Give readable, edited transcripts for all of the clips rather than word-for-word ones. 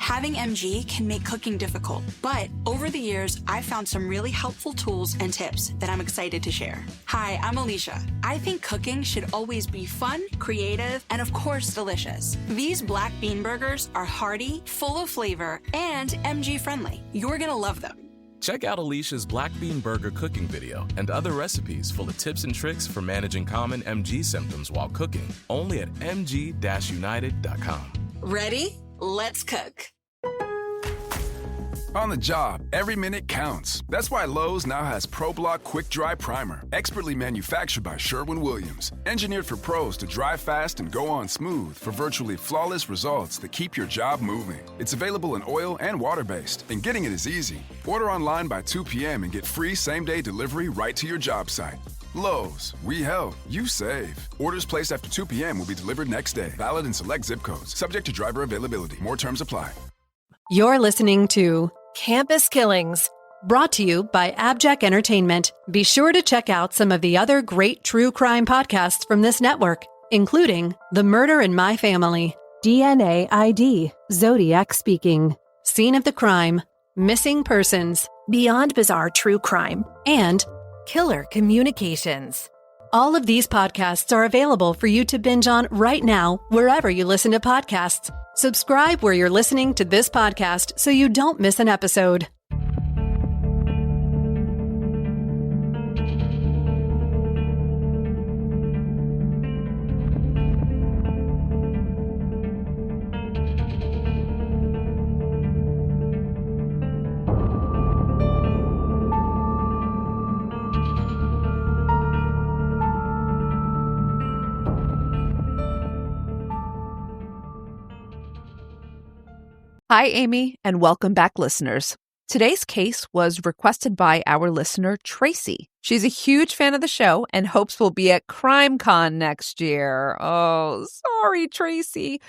Having MG can make cooking difficult, but over the years, I've found some really helpful tools and tips that I'm excited to share. Hi, I'm Alicia. I think cooking should always be fun, creative, and of course, delicious. These black bean burgers are hearty, full of flavor, and MG friendly. You're gonna love them. Check out Alicia's Black Bean Burger cooking video and other recipes full of tips and tricks for managing common MG symptoms while cooking, only at mg-united.com. Ready? Let's cook. On the job, every minute counts. That's why Lowe's now has ProBlock Quick Dry Primer, expertly manufactured by Sherwin-Williams. Engineered for pros to dry fast and go on smooth for virtually flawless results that keep your job moving. It's available in oil and water-based, and getting it is easy. Order online by 2 p.m. and get free same-day delivery right to your job site. Lowe's, we help, you save. Orders placed after 2 p.m. will be delivered next day. Valid in select zip codes. Subject to driver availability. More terms apply. You're listening to Campus Killings, brought to you by AbJack Entertainment. Be sure to check out some of the other great true crime podcasts from this network, including The Murder in My Family, DNA ID, Zodiac Speaking, Scene of the Crime, Missing Persons, Beyond Bizarre True Crime, and Killer Communications. All of these podcasts are available for you to binge on right now, wherever you listen to podcasts. Subscribe where you're listening to this podcast so you don't miss an episode. Hi, Amy, and welcome back, listeners. Today's case was requested by our listener, Tracy. She's a huge fan of the show and hopes we'll be at CrimeCon next year. Oh, sorry, Tracy.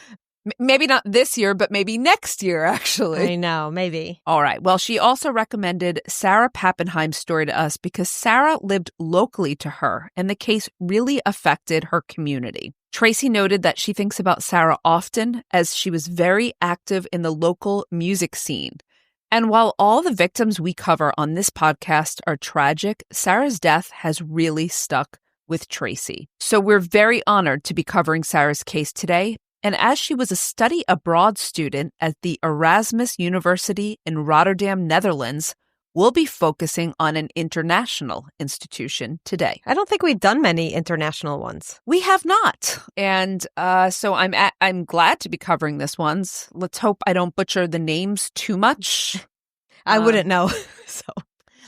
Maybe not this year, but maybe next year, actually. I know, maybe. All right. Well, she also recommended Sarah Papenheim's story to us because Sarah lived locally to her, and the case really affected her community. Tracy noted that she thinks about Sarah often as she was very active in the local music scene. And while all the victims we cover on this podcast are tragic, Sarah's death has really stuck with Tracy. So we're very honored to be covering Sarah's case today. And as she was a study abroad student at the Erasmus University in Rotterdam, Netherlands, we'll be focusing on an international institution today. I don't think we've done many international ones. We have not. And so I'm glad to be covering this one. Let's hope I don't butcher the names too much. I wouldn't know. So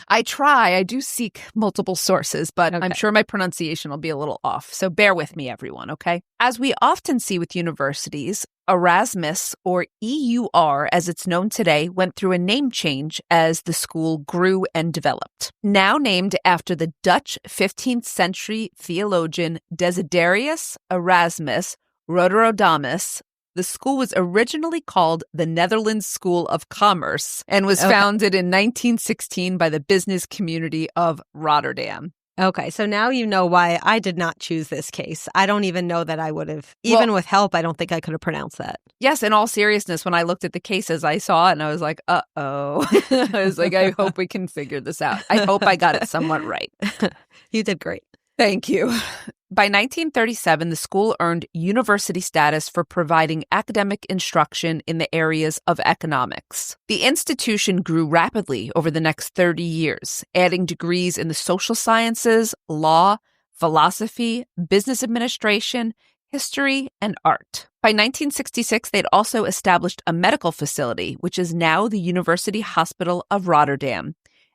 I try. I do seek multiple sources, but okay. I'm sure my pronunciation will be a little off. So bear with me, everyone, okay? As we often see with universities, Erasmus, or EUR as it's known today, went through a name change as the school grew and developed. Now named after the Dutch 15th century theologian Desiderius Erasmus Rotterdamus, the school was originally called the Netherlands School of Commerce and was founded in 1916 by the business community of Rotterdam. Okay, so now you know why I did not choose this case. I don't even know that I would have, even with help, I don't think I could have pronounced that. Yes, in all seriousness, when I looked at the cases, I saw it and I was like, uh-oh. I was like, I hope we can figure this out. I hope I got it somewhat right. You did great. Thank you. By 1937, the school earned university status for providing academic instruction in the areas of economics. The institution grew rapidly over the next 30 years, adding degrees in the social sciences, law, philosophy, business administration, history, and art. By 1966, they'd also established a medical facility, which is now the University Hospital of Rotterdam,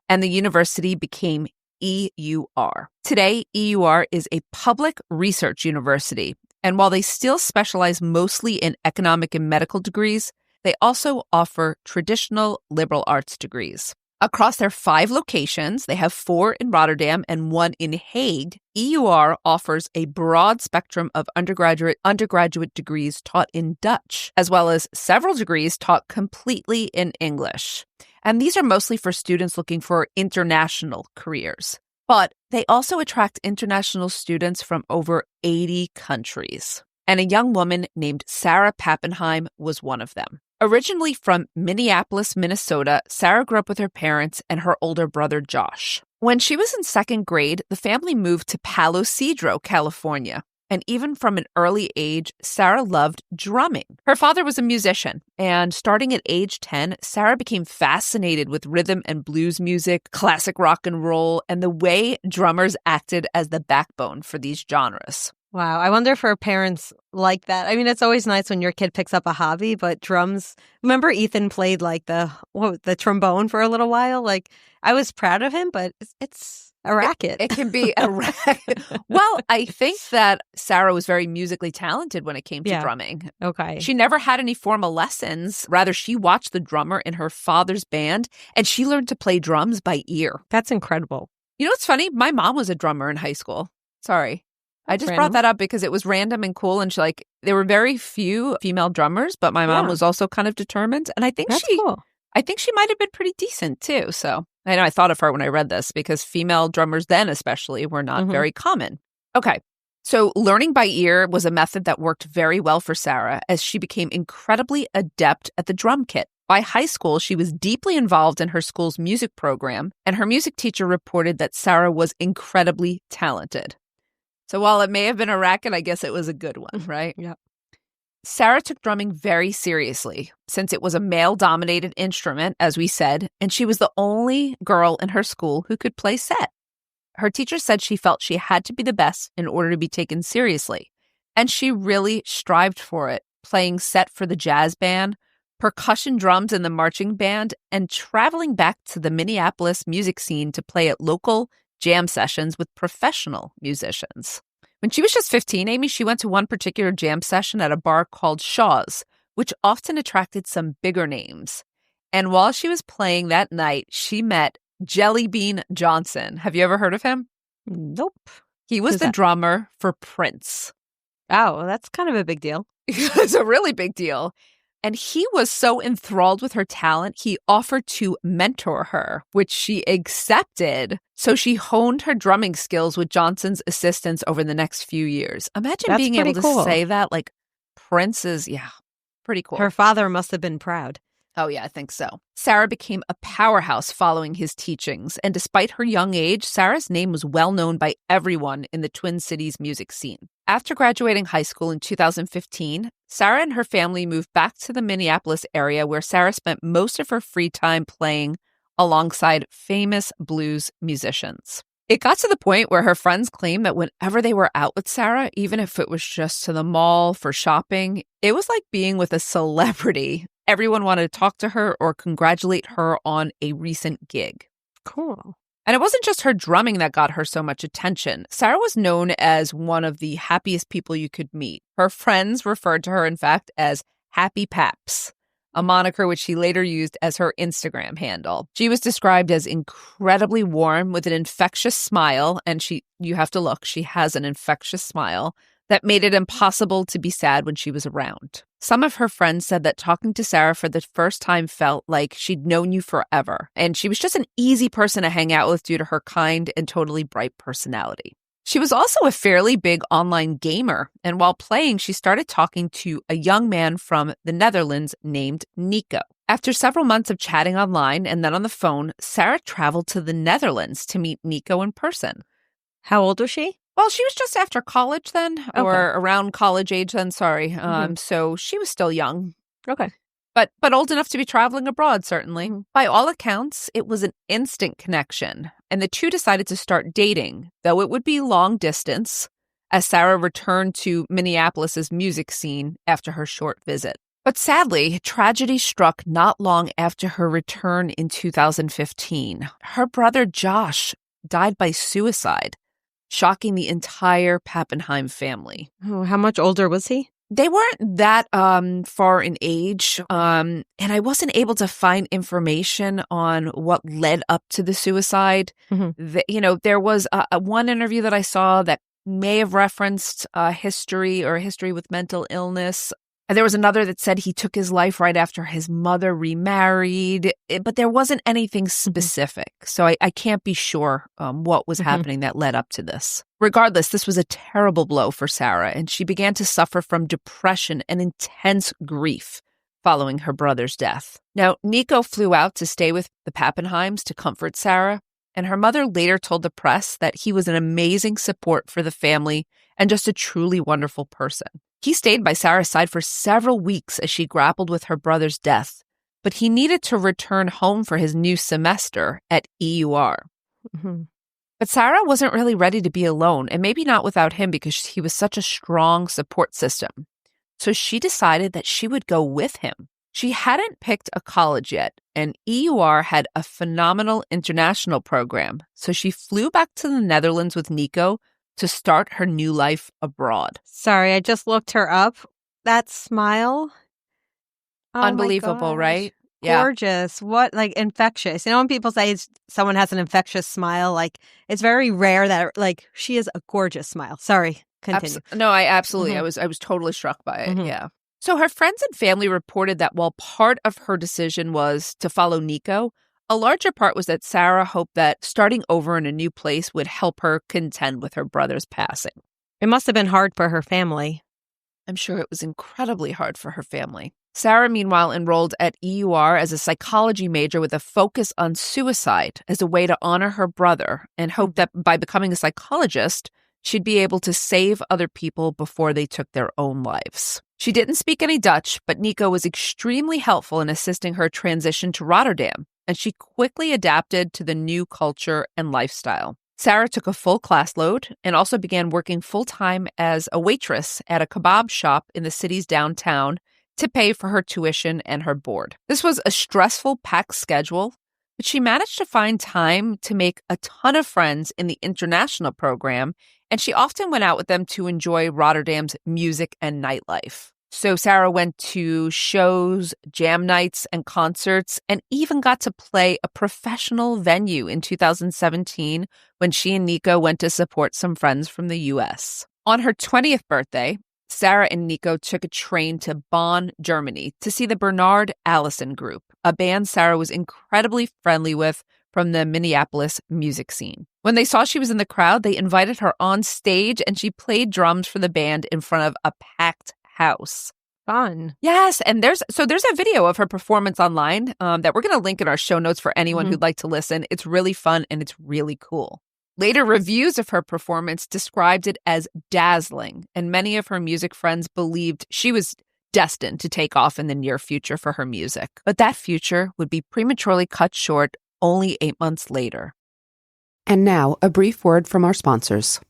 and the university became EUR. Today, EUR is a public research university, and while they still specialize mostly in economic and medical degrees, they also offer traditional liberal arts degrees. Across their 5 locations, they have 4 in Rotterdam and 1 in Hague. EUR offers a broad spectrum of undergraduate degrees taught in Dutch, as well as several degrees taught completely in English. And these are mostly for students looking for international careers. But they also attract international students from over 80 countries. And a young woman named Sarah Papenheim was one of them. Originally from Minneapolis, Minnesota, Sarah grew up with her parents and her older brother, Josh. When she was in second grade, the family moved to Palo Cedro, California. And even from an early age, Sarah loved drumming. Her father was a musician, and starting at age 10, Sarah became fascinated with rhythm and blues music, classic rock and roll, and the way drummers acted as the backbone for these genres. Wow. I wonder if her parents like that. I mean, it's always nice when your kid picks up a hobby, but drums. Remember Ethan played like the trombone for a little while? Like, I was proud of him, but it's a racket. It can be a racket. Well, I think that Sarah was very musically talented when it came to drumming. Okay. She never had any formal lessons. Rather, she watched the drummer in her father's band, and she learned to play drums by ear. That's incredible. You know what's funny? My mom was a drummer in high school. Sorry. I just brought that up because it was random and cool. And there were very few female drummers, but my mom was also kind of determined. And I think cool. I think she might have been pretty decent too. So I know I thought of her when I read this because female drummers then especially were not very common. Okay. So learning by ear was a method that worked very well for Sarah as she became incredibly adept at the drum kit. By high school, she was deeply involved in her school's music program, and her music teacher reported that Sarah was incredibly talented. So while it may have been a racket, I guess it was a good one, right? Yeah. Sarah took drumming very seriously since it was a male-dominated instrument, as we said, and she was the only girl in her school who could play set. Her teacher said she felt she had to be the best in order to be taken seriously, and she really strived for it, playing set for the jazz band, percussion drums in the marching band, and traveling back to the Minneapolis music scene to play at local jam sessions with professional musicians. When she was just 15, Amy, she went to one particular jam session at a bar called Shaw's, which often attracted some bigger names. And while she was playing that night, she met Jelly Bean Johnson. Have you ever heard of him? Nope. He was the drummer for Prince. Oh, that's kind of a big deal. It's a really big deal. And he was so enthralled with her talent, he offered to mentor her, which she accepted. So she honed her drumming skills with Johnson's assistance over the next few years. Imagine being able to say that, like, Prince is, pretty cool. Her father must have been proud. Oh, yeah, I think so. Sarah became a powerhouse following his teachings. And despite her young age, Sarah's name was well known by everyone in the Twin Cities music scene. After graduating high school in 2015, Sarah and her family moved back to the Minneapolis area where Sarah spent most of her free time playing alongside famous blues musicians. It got to the point where her friends claimed that whenever they were out with Sarah, even if it was just to the mall for shopping, it was like being with a celebrity. Everyone wanted to talk to her or congratulate her on a recent gig. Cool. And it wasn't just her drumming that got her so much attention. Sarah was known as one of the happiest people you could meet. Her friends referred to her, in fact, as Happy Paps, a moniker which she later used as her Instagram handle. She was described as incredibly warm with an infectious smile, and you have to look, she has an infectious smile that made it impossible to be sad when she was around. Some of her friends said that talking to Sarah for the first time felt like she'd known you forever, and she was just an easy person to hang out with due to her kind and totally bright personality. She was also a fairly big online gamer, and while playing, she started talking to a young man from the Netherlands named Nico. After several months of chatting online and then on the phone, Sarah traveled to the Netherlands to meet Nico in person. How old was she? Well, she was just after college then, or around college age then, sorry. So she was still young. Okay. But old enough to be traveling abroad, certainly. By all accounts, it was an instant connection, and the two decided to start dating, though it would be long distance, as Sarah returned to Minneapolis's music scene after her short visit. But sadly, tragedy struck not long after her return in 2015. Her brother Josh died by suicide, shocking the entire Papenheim family. Oh, how much older was he? They weren't that far in age, and I wasn't able to find information on what led up to the suicide. There was one interview that I saw that may have referenced history with mental illness. And there was another that said he took his life right after his mother remarried, but there wasn't anything specific. So I can't be sure what was happening that led up to this. Regardless, this was a terrible blow for Sarah, and she began to suffer from depression and intense grief following her brother's death. Now, Nico flew out to stay with the Papenheims to comfort Sarah, and her mother later told the press that he was an amazing support for the family and just a truly wonderful person. He stayed by Sarah's side for several weeks as she grappled with her brother's death, but he needed to return home for his new semester at EUR. Mm-hmm. But Sarah wasn't really ready to be alone, and maybe not without him because he was such a strong support system. So she decided that she would go with him. She hadn't picked a college yet, and EUR had a phenomenal international program. So she flew back to the Netherlands with Nico to start her new life abroad. Sorry, I just looked her up. That smile. Oh, unbelievable, right? Yeah. Gorgeous. What, like, infectious. You know, when people say someone has an infectious smile, like, it's very rare that, like, she has a gorgeous smile. Sorry, continue. No, I absolutely. Mm-hmm. I was totally struck by it. Mm-hmm. Yeah. So her friends and family reported that while part of her decision was to follow Nico, a larger part was that Sarah hoped that starting over in a new place would help her contend with her brother's passing. It must have been hard for her family. I'm sure it was incredibly hard for her family. Sarah, meanwhile, enrolled at EUR as a psychology major with a focus on suicide as a way to honor her brother and hoped that by becoming a psychologist, she'd be able to save other people before they took their own lives. She didn't speak any Dutch, but Nico was extremely helpful in assisting her transition to Rotterdam, and she quickly adapted to the new culture and lifestyle. Sarah took a full class load and also began working full-time as a waitress at a kebab shop in the city's downtown to pay for her tuition and her board. This was a stressful, packed schedule, but she managed to find time to make a ton of friends in the international program, and she often went out with them to enjoy Rotterdam's music and nightlife. So Sarah went to shows, jam nights, and concerts, and even got to play a professional venue in 2017 when she and Nico went to support some friends from the U.S. On her 20th birthday, Sarah and Nico took a train to Bonn, Germany, to see the Bernard Allison Group, a band Sarah was incredibly friendly with from the Minneapolis music scene. When they saw she was in the crowd, they invited her on stage, and she played drums for the band in front of a packed house. Fun. Yes, and there's a video of her performance online that we're going to link in our show notes for anyone who'd like to listen. It's really fun, and it's really cool. Later reviews of her performance described it as dazzling, and many of her music friends believed she was destined to take off in the near future for her music. But that future would be prematurely cut short only 8 months later. And now, a brief word from our sponsors.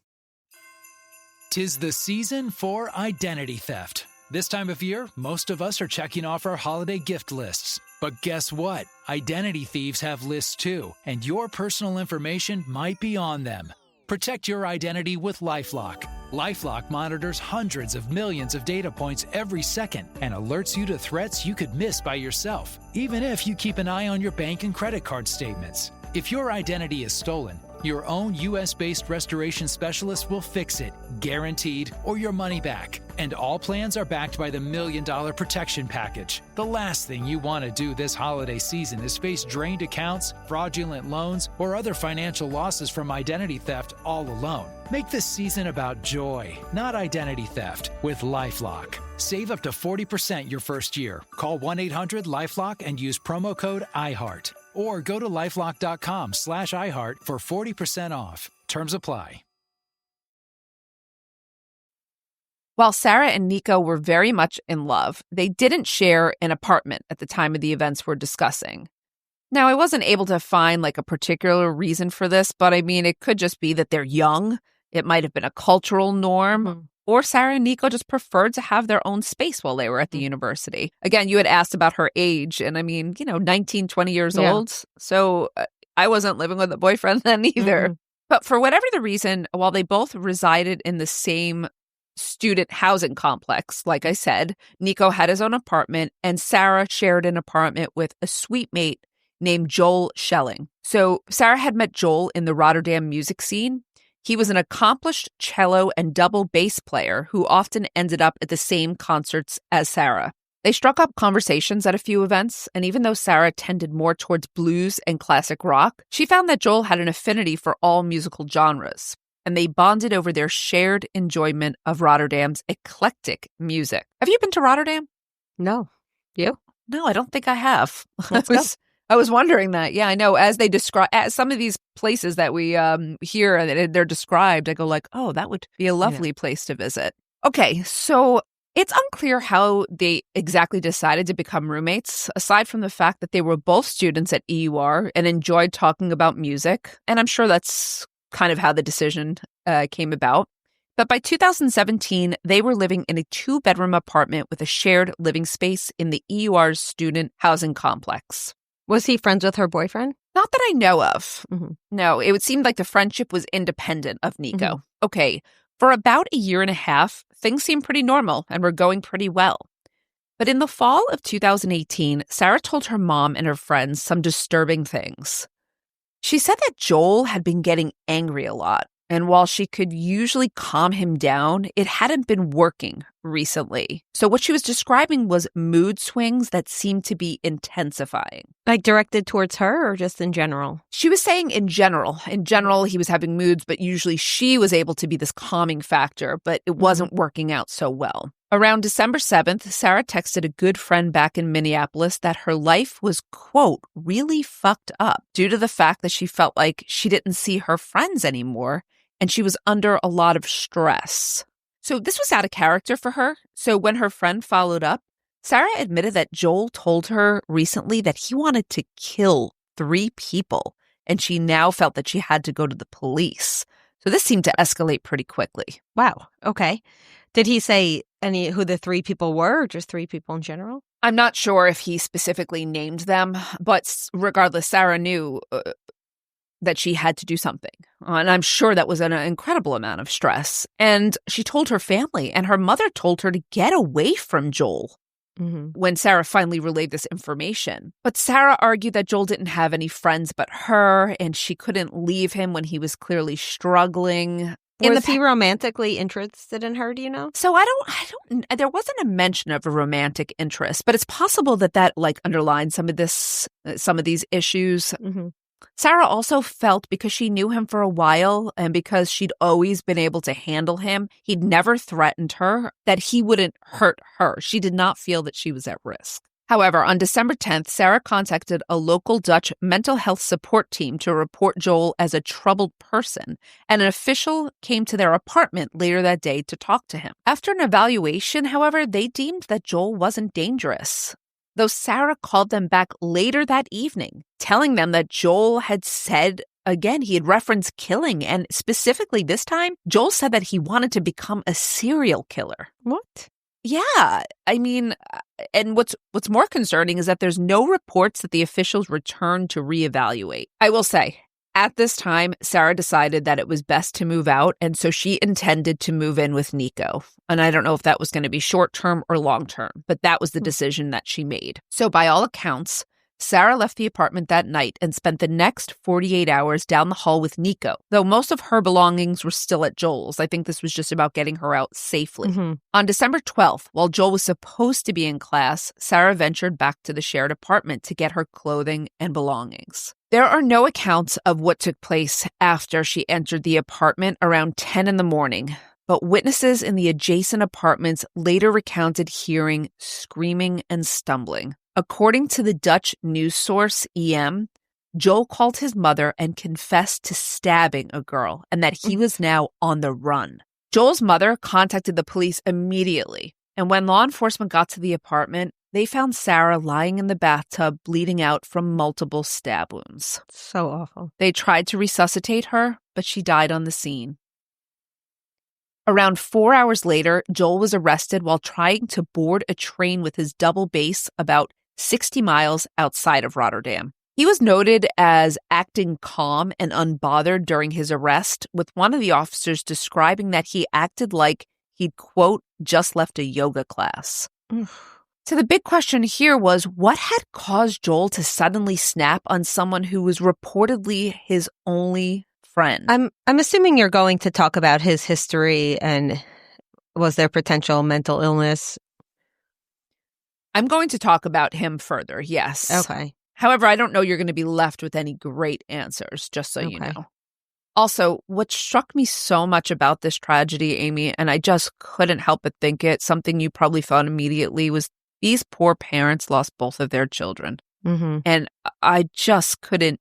'Tis the season for identity theft. This time of year, most of us are checking off our holiday gift lists. But guess what? Identity thieves have lists too, and your personal information might be on them. Protect your identity with LifeLock. LifeLock monitors hundreds of millions of data points every second and alerts you to threats you could miss by yourself, even if you keep an eye on your bank and credit card statements. If your identity is stolen, your own U.S.-based restoration specialist will fix it, guaranteed, or your money back. And all plans are backed by the $1 Million Protection Package. The last thing you want to do this holiday season is face drained accounts, fraudulent loans, or other financial losses from identity theft all alone. Make this season about joy, not identity theft, with LifeLock. Save up to 40% your first year. Call 1-800-LifeLock and use promo code IHEART. Or go to lifelock.com/iHeart for 40% off. Terms apply. While Sarah and Nico were very much in love, they didn't share an apartment at the time of the events we're discussing. Now, I wasn't able to find like a particular reason for this, but I mean, it could just be that they're young. It might have been a cultural norm. Or Sarah and Nico just preferred to have their own space while they were at the university. Again, you had asked about her age, and I mean, 19, 20 years old. So I wasn't living with a boyfriend then either. But for whatever the reason, while they both resided in the same student housing complex, like I said, Nico had his own apartment, and Sarah shared an apartment with a suite mate named Joel Schelling. So Sarah had met Joel in the Rotterdam music scene. He was an accomplished cello and double bass player who often ended up at the same concerts as Sarah. They struck up conversations at a few events, and even though Sarah tended more towards blues and classic rock, she found that Joel had an affinity for all musical genres, and they bonded over their shared enjoyment of Rotterdam's eclectic music. Have you been to Rotterdam? No. You? No, I don't think I have. Let's go. I was wondering that. Yeah, I know. As they describe some of these places that we hear and they're described, I go like, oh, that would be a lovely place to visit. Okay, so it's unclear how they exactly decided to become roommates, aside from the fact that they were both students at EUR and enjoyed talking about music. And I'm sure that's kind of how the decision came about. But by 2017, they were living in a 2-bedroom apartment with a shared living space in the EUR's student housing complex. Was he friends with her boyfriend? Not that I know of. Mm-hmm. No, it would seem like the friendship was independent of Nico. Mm-hmm. Okay, for about a year and a half, things seemed pretty normal and were going pretty well. But in the fall of 2018, Sarah told her mom and her friends some disturbing things. She said that Joel had been getting angry a lot. And while she could usually calm him down, it hadn't been working recently. So what she was describing was mood swings that seemed to be intensifying. Like directed towards her or just in general? She was saying in general. In general, he was having moods, but usually she was able to be this calming factor, but it wasn't working out so well. Around December 7th, Sarah texted a good friend back in Minneapolis that her life was, quote, really fucked up due to the fact that she felt like she didn't see her friends anymore and she was under a lot of stress. So this was out of character for her. So when her friend followed up, Sarah admitted that Joel told her recently that he wanted to kill 3 people, and she now felt that she had to go to the police. So this seemed to escalate pretty quickly. Wow. Okay. Did he say who the 3 people were or just 3 people in general? I'm not sure if he specifically named them, but regardless, Sarah knew that she had to do something. And I'm sure that was an incredible amount of stress. And she told her family, and her mother told her to get away from Joel when Sarah finally relayed this information. But Sarah argued that Joel didn't have any friends but her, and she couldn't leave him when he was clearly struggling. Was he romantically interested in her, do you know? So I don't, there wasn't a mention of a romantic interest, but it's possible that like underlined some of these issues. Mm-hmm. Sarah also felt because she knew him for a while and because she'd always been able to handle him, he'd never threatened her, that he wouldn't hurt her. She did not feel that she was at risk. However, on December 10th, Sarah contacted a local Dutch mental health support team to report Joel as a troubled person, and an official came to their apartment later that day to talk to him. After an evaluation, however, they deemed that Joel wasn't dangerous, though Sarah called them back later that evening, telling them that Joel had said, again, he had referenced killing, and specifically this time, Joel said that he wanted to become a serial killer. What? Yeah, I mean, and what's more concerning is that there's no reports that the officials returned to reevaluate. I will say, at this time, Sarah decided that it was best to move out, and so she intended to move in with Nico. And I don't know if that was going to be short-term or long-term, but that was the decision that she made. So by all accounts, Sarah left the apartment that night and spent the next 48 hours down the hall with Nico, though most of her belongings were still at Joel's. I think this was just about getting her out safely. Mm-hmm. On December 12th, while Joel was supposed to be in class, Sarah ventured back to the shared apartment to get her clothing and belongings. There are no accounts of what took place after she entered the apartment around 10 in the morning, but witnesses in the adjacent apartments later recounted hearing screaming and stumbling. According to the Dutch news source EM, Joel called his mother and confessed to stabbing a girl and that he was now on the run. Joel's mother contacted the police immediately, and when law enforcement got to the apartment, they found Sarah lying in the bathtub bleeding out from multiple stab wounds. So awful. They tried to resuscitate her, but she died on the scene. Around 4 hours later, Joel was arrested while trying to board a train with his double bass about 60 miles outside of Rotterdam. He was noted as acting calm and unbothered during his arrest, with one of the officers describing that he acted like he'd, quote, just left a yoga class. So the big question here was, what had caused Joel to suddenly snap on someone who was reportedly his only friend? I'm assuming you're going to talk about his history and was there potential mental illness? I'm going to talk about him further, yes. Okay. However, I don't know you're going to be left with any great answers, just so you know. Also, what struck me so much about this tragedy, Amy, and I just couldn't help but think it, something you probably thought immediately, was These poor parents lost both of their children. Mm-hmm. And I just couldn't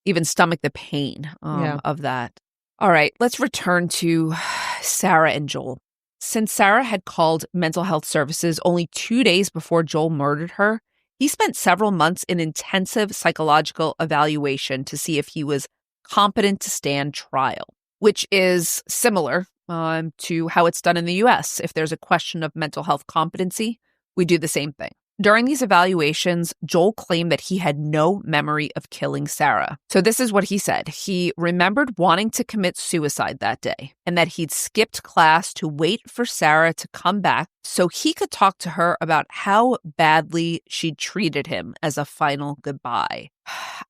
even stomach the pain of that. All right, let's return to Sarah and Joel. Since Sarah had called mental health services only 2 days before Joel murdered her, he spent several months in intensive psychological evaluation to see if he was competent to stand trial, which is similar to how it's done in the U.S. If there's a question of mental health competency, we do the same thing. During these evaluations, Joel claimed that he had no memory of killing Sarah. So this is what he said. He remembered wanting to commit suicide that day and that he'd skipped class to wait for Sarah to come back so he could talk to her about how badly she treated him as a final goodbye.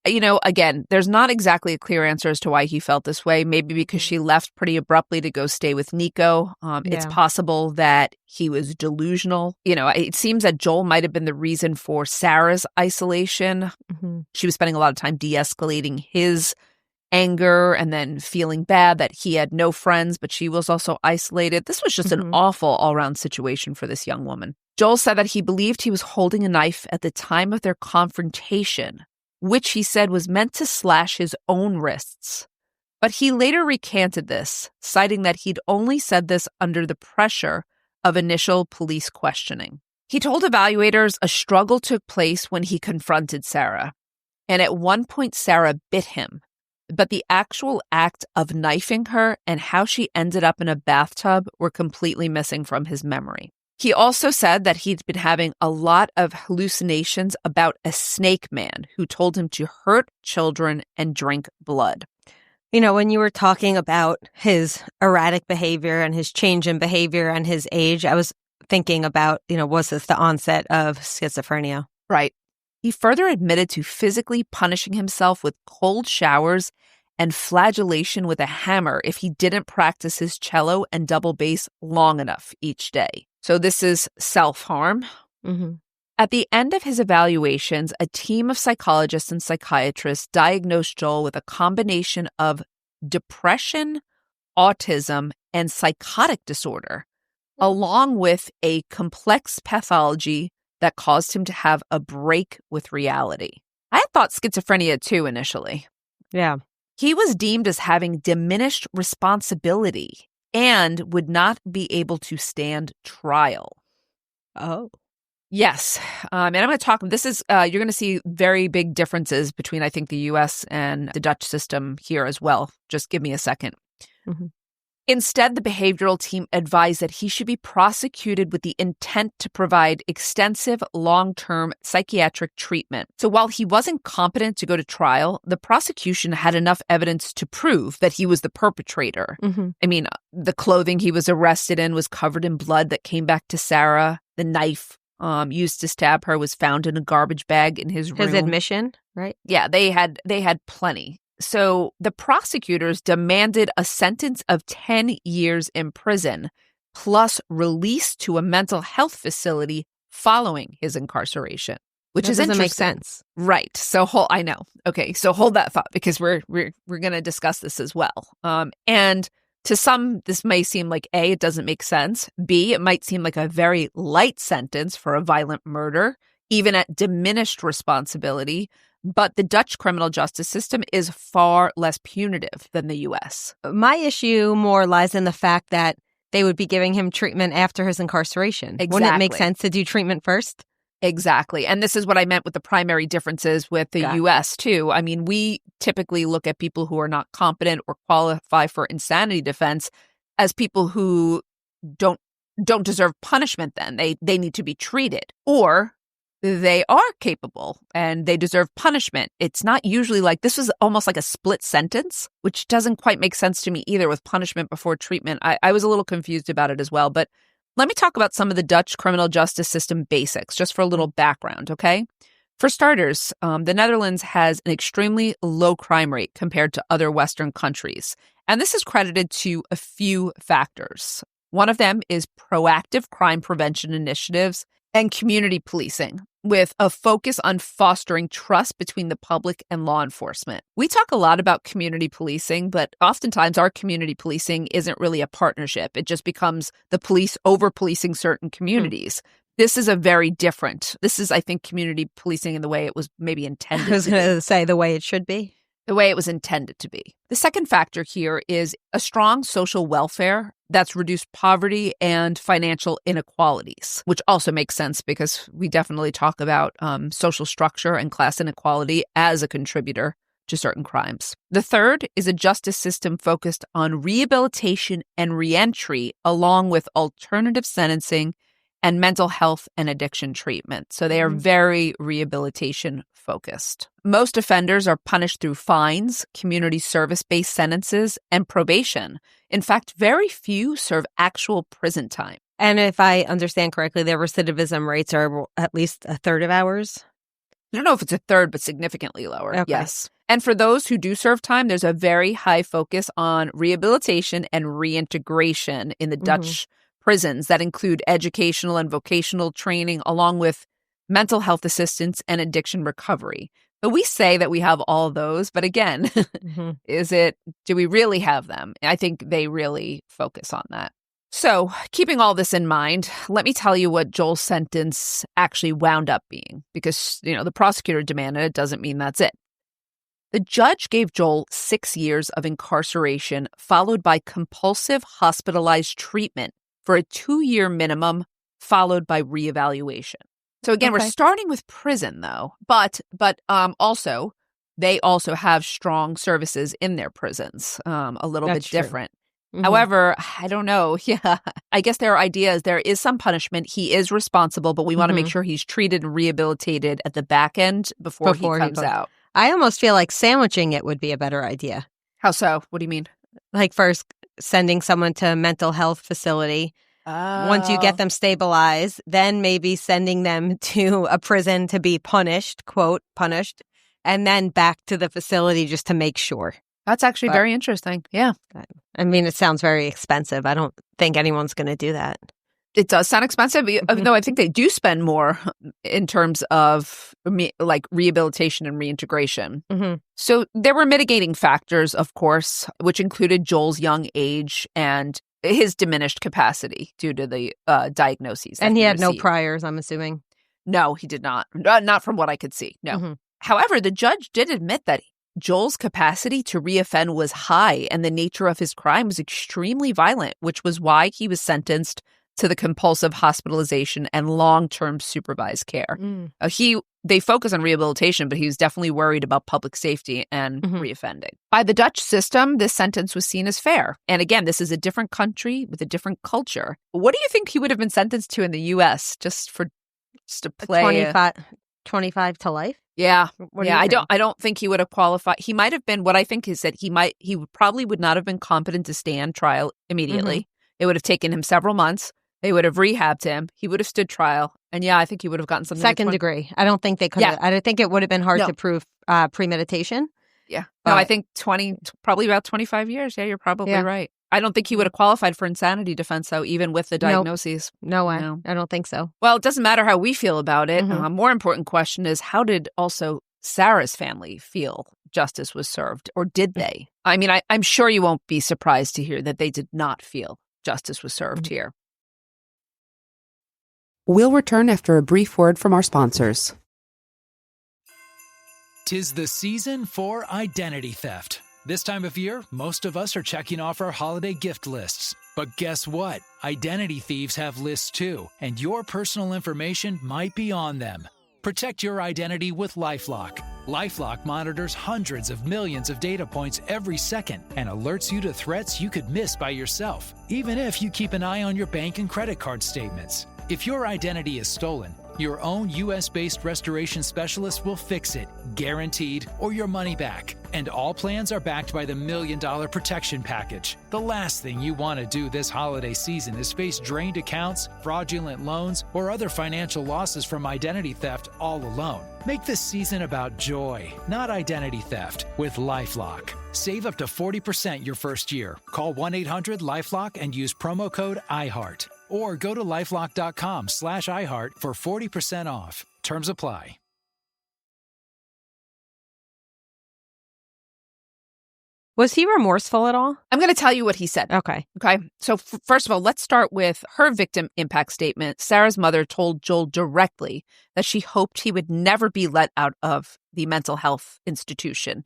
You know, again, there's not exactly a clear answer as to why he felt this way. Maybe because she left pretty abruptly to go stay with Nico. It's possible that he was delusional. You know, it seems that Joel might have been the reason for Sarah's isolation. Mm-hmm. She was spending a lot of time de-escalating his anger and then feeling bad that he had no friends, but she was also isolated. This was just an awful all-around situation for this young woman. Joel said that he believed he was holding a knife at the time of their confrontation, which he said was meant to slash his own wrists. But he later recanted this, citing that he'd only said this under the pressure of initial police questioning. He told evaluators a struggle took place when he confronted Sarah, and at one point Sarah bit him, but the actual act of knifing her and how she ended up in a bathtub were completely missing from his memory. He also said that he'd been having a lot of hallucinations about a snake man who told him to hurt children and drink blood. You know, when you were talking about his erratic behavior and his change in behavior and his age, I was thinking about, was this the onset of schizophrenia? Right. He further admitted to physically punishing himself with cold showers and flagellation with a hammer if he didn't practice his cello and double bass long enough each day. So this is self-harm. Mm-hmm. At the end of his evaluations, a team of psychologists and psychiatrists diagnosed Joel with a combination of depression, autism, and psychotic disorder, along with a complex pathology that caused him to have a break with reality. I had thought schizophrenia too initially. Yeah. He was deemed as having diminished responsibility and would not be able to stand trial. Oh. Yes. And I'm going to talk, this is, you're going to see very big differences between, I think, the U.S. and the Dutch system here as well. Just give me a second. Mm-hmm. Instead, the behavioral team advised that he should be prosecuted with the intent to provide extensive long-term psychiatric treatment. So while he wasn't competent to go to trial, the prosecution had enough evidence to prove that he was the perpetrator. Mm-hmm. I mean, the clothing he was arrested in was covered in blood that came back to Sarah. The knife used to stab her was found in a garbage bag in his room. His admission, right? Yeah, they had plenty. So the prosecutors demanded a sentence of 10 years in prison, plus release to a mental health facility following his incarceration, which is interesting. Doesn't make sense. Right. So I know. Okay. So hold that thought because we're going to discuss this as well. And to some, this may seem like A, it doesn't make sense. B, it might seem like a very light sentence for a violent murder, even at diminished responsibility. But the Dutch criminal justice system is far less punitive than the U.S. My issue more lies in the fact that they would be giving him treatment after his incarceration. Exactly. Wouldn't it make sense to do treatment first? Exactly. And this is what I meant with the primary differences with the U.S. too. I mean, we typically look at people who are not competent or qualify for insanity defense as people who don't deserve punishment then. They need to be treated. Or they are capable and they deserve punishment. It's not usually like this was almost like a split sentence, which doesn't quite make sense to me either with punishment before treatment. I was a little confused about it as well. But let me talk about some of the Dutch criminal justice system basics, just for a little background, okay? For starters, the Netherlands has an extremely low crime rate compared to other Western countries. And this is credited to a few factors. One of them is proactive crime prevention initiatives and community policing, with a focus on fostering trust between the public and law enforcement. We talk a lot about community policing, but oftentimes our community policing isn't really a partnership. It just becomes the police over-policing certain communities. This is a very different. This is, I think, community policing in the way it was maybe intended. I was going to say the way it should be. The way it was intended to be. The second factor here is a strong social welfare that's reduced poverty and financial inequalities, which also makes sense because we definitely talk about social structure and class inequality as a contributor to certain crimes. The third is a justice system focused on rehabilitation and reentry, along with alternative sentencing and mental health and addiction treatment. So they are very rehabilitation focused. Most offenders are punished through fines, community service-based sentences, and probation. In fact, very few serve actual prison time. And if I understand correctly, their recidivism rates are at least a third of ours? I don't know if it's a third, but significantly lower. Okay. Yes. And for those who do serve time, there's a very high focus on rehabilitation and reintegration in the Dutch prisons that include educational and vocational training, along with mental health assistance and addiction recovery. But we say that we have all of those, but again, do we really have them? I think they really focus on that. So keeping all this in mind, let me tell you what Joel's sentence actually wound up being, because, the prosecutor demanded it doesn't mean that's it. The judge gave Joel 6 years of incarceration, followed by compulsive hospitalized treatment for a 2-year minimum, followed by reevaluation. So again, we're starting with prison, though, but also they also have strong services in their prisons, a little bit different. However, I don't know. Yeah, I guess there are ideas. There is some punishment. He is responsible, but we want to make sure he's treated and rehabilitated at the back end before he comes out. I almost feel like sandwiching it would be a better idea. How so? What do you mean? Like first sending someone to a mental health facility. Once you get them stabilized, then maybe sending them to a prison to be punished, quote, punished, and then back to the facility just to make sure. That's actually very interesting. Yeah. I mean, it sounds very expensive. I don't think anyone's going to do that. It does sound expensive, even though I think they do spend more in terms of like rehabilitation and reintegration. So there were mitigating factors, of course, which included Joel's young age and his diminished capacity due to the diagnoses. And he had no priors, I'm assuming. No, he did not. Not from what I could see. No. However, the judge did admit that Joel's capacity to reoffend was high and the nature of his crime was extremely violent, which was why he was sentenced to the compulsive hospitalization and long-term supervised care. They focus on rehabilitation, but he was definitely worried about public safety and reoffending. By the Dutch system, this sentence was seen as fair. And again, this is a different country with a different culture. What do you think he would have been sentenced to in the U.S. just to play 25 to life? Yeah. I think? don't think he would have qualified. He might have been, what I think is that he probably would not have been competent to stand trial immediately. It would have taken him several months. They would have rehabbed him. He would have stood trial. And yeah, I think he would have gotten something. Second degree. I don't think they could have. I don't think it would have been hard to prove premeditation. Yeah. No, I think probably about 25 years. Yeah, you're probably right. I don't think he would have qualified for insanity defense, though, even with the diagnoses. No way. No. I don't think so. Well, it doesn't matter how we feel about it. A more important question is, how did also Sarah's family feel justice was served, or did they? I mean, I'm sure you won't be surprised to hear that they did not feel justice was served here. We'll return after a brief word from our sponsors. 'Tis the season for identity theft. This time of year, most of us are checking off our holiday gift lists. But guess what? Identity thieves have lists too, and your personal information might be on them. Protect your identity with LifeLock. LifeLock monitors hundreds of millions of data points every second and alerts you to threats you could miss by yourself, even if you keep an eye on your bank and credit card statements. If your identity is stolen, your own U.S.-based restoration specialist will fix it, guaranteed, or your money back. And all plans are backed by the $1 Million Protection Package. The last thing you want to do this holiday season is face drained accounts, fraudulent loans, or other financial losses from identity theft all alone. Make this season about joy, not identity theft, with LifeLock. Save up to 40% your first year. Call 1-800-LifeLock and use promo code IHEART. Or go to lifelock.com/iHeart for 40% off. Terms apply. What do you think? Was he remorseful at all? I'm going to tell you what he said. Okay. Okay. So first of all, let's start with her victim impact statement. Sarah's mother told Joel directly that she hoped he would never be let out of the mental health institution,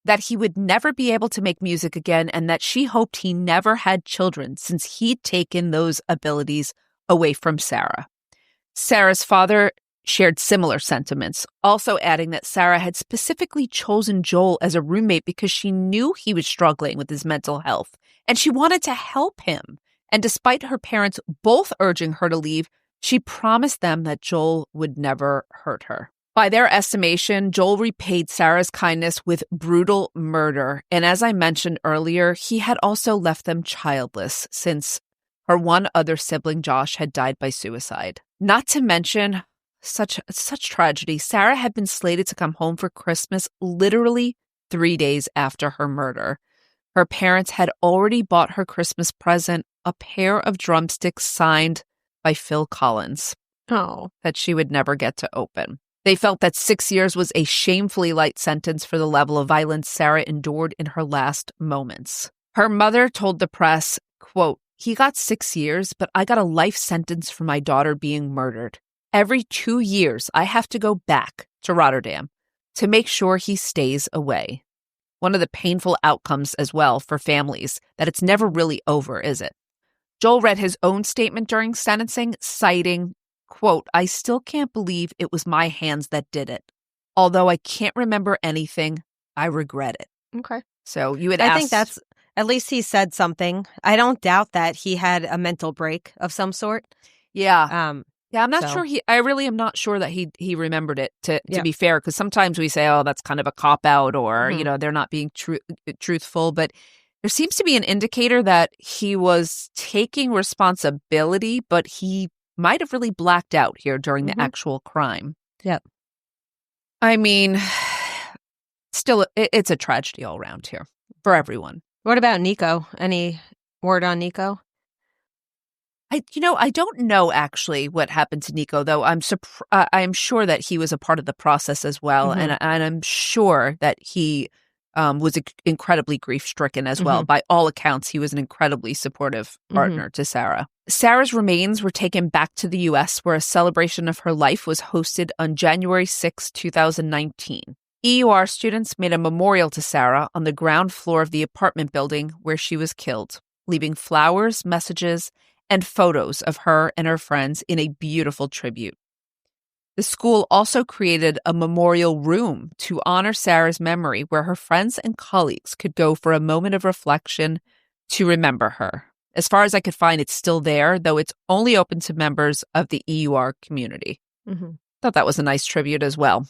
that he would never be able to make music again, and that she hoped he never had children since he'd taken those abilities away from Sarah. Sarah's father shared similar sentiments, also adding that Sarah had specifically chosen Joel as a roommate because she knew he was struggling with his mental health, and she wanted to help him. And despite her parents both urging her to leave, she promised them that Joel would never hurt her. By their estimation, Joel repaid Sarah's kindness with brutal murder. And as I mentioned earlier, he had also left them childless since her one other sibling, Josh, had died by suicide. Not to mention such tragedy. Sarah had been slated to come home for Christmas literally 3 days after her murder. Her parents had already bought her Christmas present, a pair of drumsticks signed by Phil Collins. Oh. That she would never get to open. They felt that 6 years was a shamefully light sentence for the level of violence Sarah endured in her last moments. Her mother told the press, quote, "He got 6 years, but I got a life sentence for my daughter being murdered. Every 2 years, I have to go back to Rotterdam to make sure he stays away." One of the painful outcomes as well for families, that it's never really over, is it? Joel read his own statement during sentencing, citing, quote, "I still can't believe it was my hands that did it. Although I can't remember anything, I regret it." Okay. So you had I asked... think that's, at least he said something. I don't doubt that he had a mental break of some sort. Yeah. Yeah, I'm not So- sure I really am not sure that he remembered it, to be fair, because sometimes we say, oh, that's kind of a cop-out, or, Mhm. they're not being truthful. But there seems to be an indicator that he was taking responsibility, but he might have really blacked out here during the actual crime. Yep. I mean, still, it's a tragedy all around here for everyone. What about Nico? Any word on Nico? I don't know actually what happened to Nico, though. I'm sure that he was a part of the process as well, and I'm sure that he was incredibly grief-stricken as well. By all accounts, he was an incredibly supportive partner to Sarah. Sarah's remains were taken back to the U.S., where a celebration of her life was hosted on January 6, 2019. EUR students made a memorial to Sarah on the ground floor of the apartment building where she was killed, leaving flowers, messages, and photos of her and her friends in a beautiful tribute. The school also created a memorial room to honor Sarah's memory, where her friends and colleagues could go for a moment of reflection to remember her. As far as I could find, it's still there, though it's only open to members of the EUR community. Thought that was a nice tribute as well.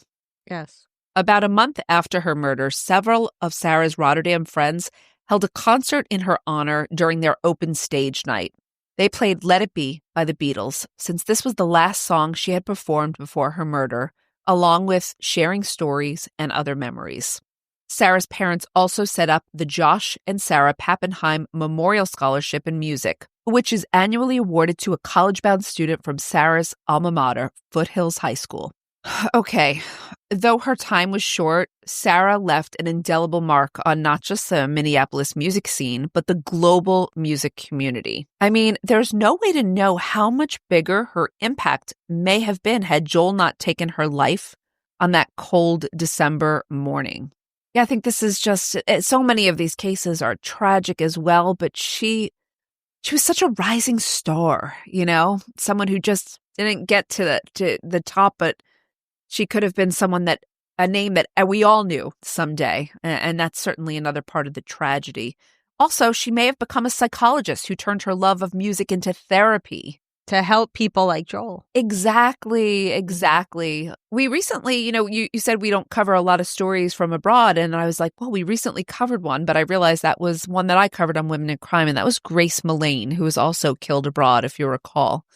Yes. About a month after her murder, several of Sarah's Rotterdam friends held a concert in her honor during their open stage night. They played Let It Be by the Beatles, since this was the last song she had performed before her murder, along with sharing stories and other memories. Sarah's parents also set up the Josh and Sarah Papenheim Memorial Scholarship in Music, which is annually awarded to a college-bound student from Sarah's alma mater, Foothills High School. Okay, though her time was short, Sarah left an indelible mark on not just the Minneapolis music scene, but the global music community. I mean, there's no way to know how much bigger her impact may have been had Joel not taken her life on that cold December morning. Yeah, I think this is just, so many of these cases are tragic as well, but she was such a rising star, someone who just didn't get to the top, but she could have been a name that we all knew someday, and that's certainly another part of the tragedy. Also, she may have become a psychologist who turned her love of music into therapy. To help people like Joel. Exactly. We recently, you said we don't cover a lot of stories from abroad, and I was like, well, we recently covered one, but I realized that was one that I covered on Women in Crime, and that was Grace Mullane, who was also killed abroad, if you recall.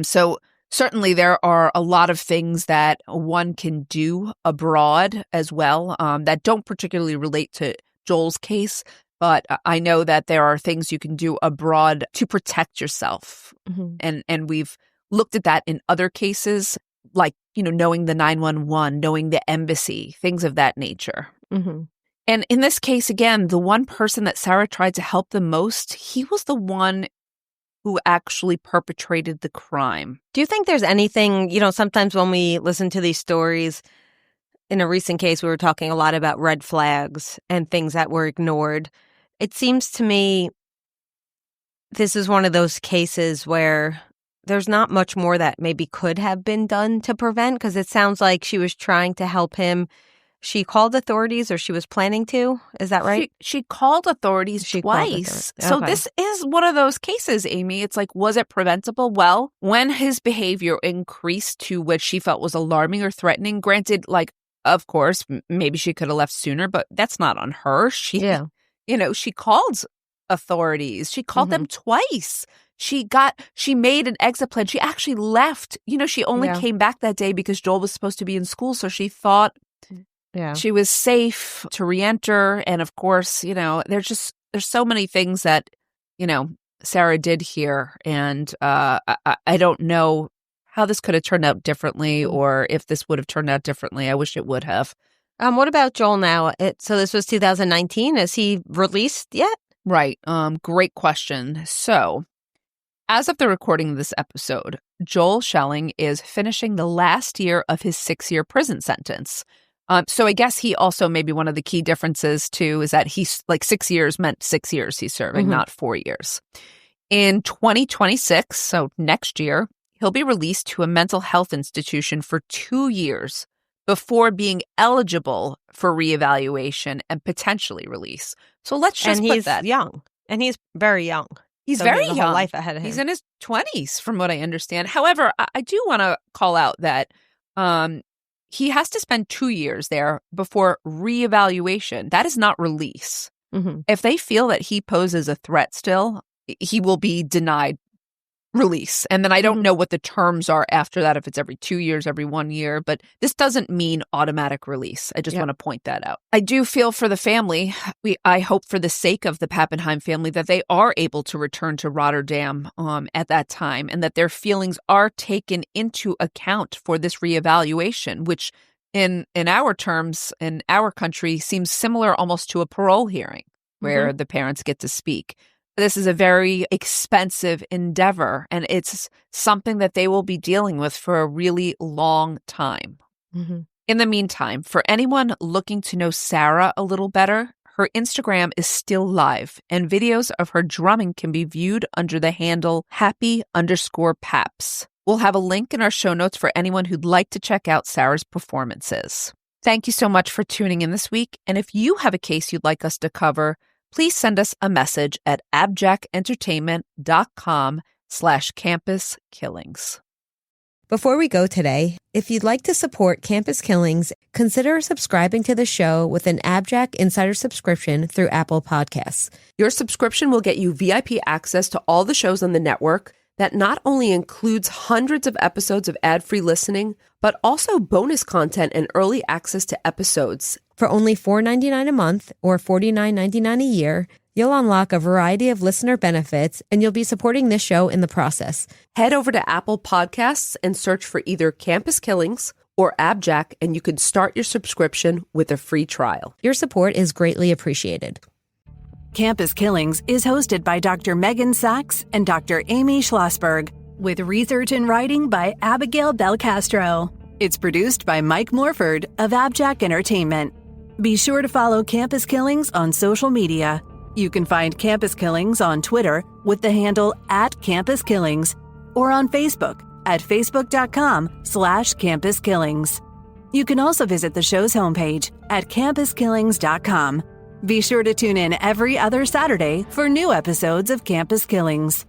So certainly there are a lot of things that one can do abroad as well that don't particularly relate to Joel's case. But I know that there are things you can do abroad to protect yourself. And we've looked at that in other cases, like, knowing the 911, knowing the embassy, things of that nature. And in this case, again, the one person that Sarah tried to help the most, he was the one who actually perpetrated the crime. Do you think there's anything, sometimes when we listen to these stories, in a recent case, we were talking a lot about red flags and things that were ignored. It seems to me this is one of those cases where there's not much more that maybe could have been done to prevent, because it sounds like she was trying to help him. She called authorities, or she was planning to. Is that right? She called authorities twice. So this is one of those cases, Amy. It's like, was it preventable? Well, when his behavior increased to what she felt was alarming or threatening, granted, like, of course, maybe she could have left sooner, but that's not on her. She called authorities. She called them twice. She made an exit plan. She actually left. She only came back that day because Joel was supposed to be in school. So she thought she was safe to reenter. And of course, there's so many things that, Sarah did here. And I don't know how this could have turned out differently, or if this would have turned out differently. I wish it would have. What about Joel now? So this was 2019. Is he released yet? Right. Great question. So, as of the recording of this episode, Joel Schelling is finishing the last year of his 6-year prison sentence. So I guess he also, maybe one of the key differences too is that he's like 6 years meant 6 years he's serving, not 4 years. In 2026, so next year, he'll be released to a mental health institution for 2 years before being eligible for reevaluation and potentially release. So let's just put that. And he's young. And he's very young. He's very young. Whole life ahead of him. He's in his 20s, from what I understand. However, I do want to call out that he has to spend 2 years there before reevaluation. That is not release. If they feel that he poses a threat still, he will be denied release. And then I don't know what the terms are after that, if it's every 2 years, every 1 year, but this doesn't mean automatic release. I just want to point that out. I do feel for the family. I hope for the sake of the Papenheim family that they are able to return to Rotterdam at that time, and that their feelings are taken into account for this reevaluation, which in our terms, in our country, seems similar almost to a parole hearing where the parents get to speak. This is a very expensive endeavor, and it's something that they will be dealing with for a really long time. In the meantime, for anyone looking to know Sarah a little better, her Instagram is still live, and videos of her drumming can be viewed under the handle happy_paps. We'll have a link in our show notes for anyone who'd like to check out Sarah's performances. Thank you so much for tuning in this week, and if you have a case you'd like us to cover, please send us a message at abjackentertainment.com/campuskillings. Before we go today, if you'd like to support Campus Killings, consider subscribing to the show with an AbJack Insider subscription through Apple Podcasts. Your subscription will get you VIP access to all the shows on the network that not only includes hundreds of episodes of ad-free listening, but also bonus content and early access to episodes. For only $4.99 a month or $49.99 a year, you'll unlock a variety of listener benefits, and you'll be supporting this show in the process. Head over to Apple Podcasts and search for either Campus Killings or AbJack, and you can start your subscription with a free trial. Your support is greatly appreciated. Campus Killings is hosted by Dr. Megan Sachs and Dr. Amy Schlossberg, with research and writing by Abigail Belcastro. It's produced by Mike Morford of AbJack Entertainment. Be sure to follow Campus Killings on social media. You can find Campus Killings on Twitter with the handle @CampusKillings, or on Facebook at facebook.com/CampusKillings. You can also visit the show's homepage at campuskillings.com. Be sure to tune in every other Saturday for new episodes of Campus Killings.